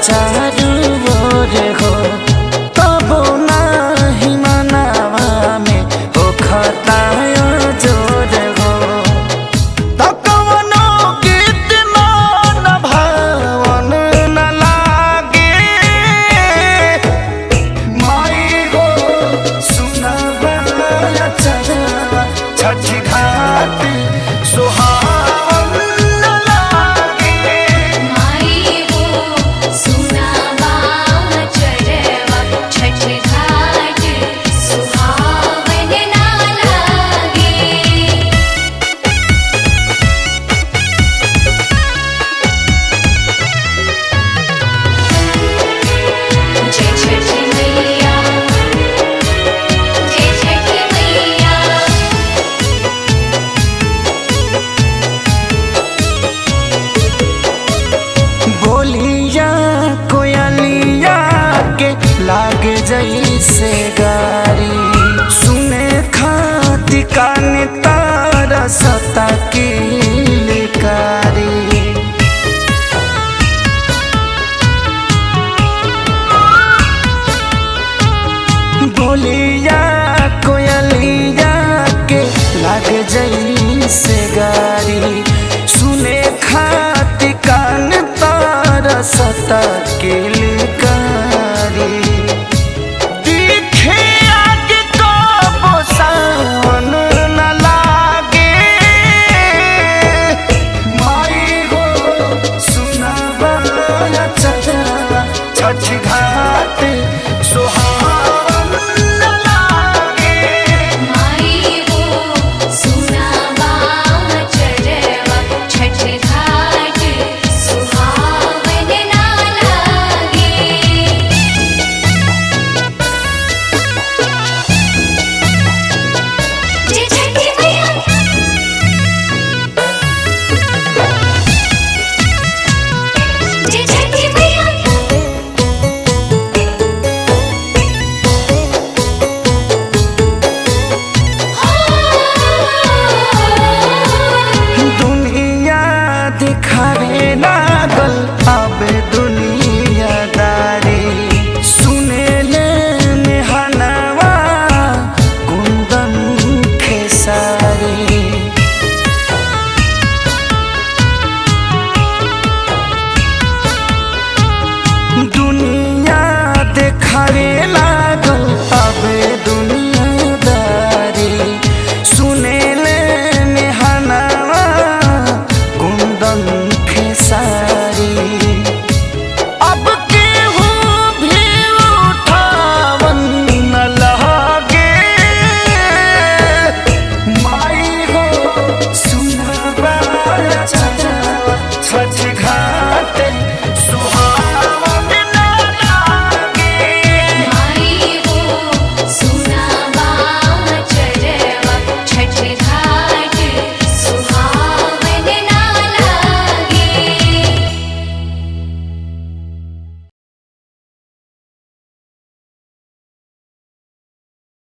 चारू ओर हो तबो नाही मनावा में हो खतायो जोर हो। त कवनो गीत मन भावन न लागे माई हो सुनबा चरवा छठ घाट सुहावन न लागे। माई वो सुनावा चरवा छठ घाट सुहावन ना लागे। जय छठ मैया जय छठ मैया। बोलिया कोयलिया के लागे जैसे गारी सुने खाती कान तारा सता की लिकारी। बोलिया कोयलिया के लागे जैसे गारी सुने खाती कान तारा सता के लिकारी।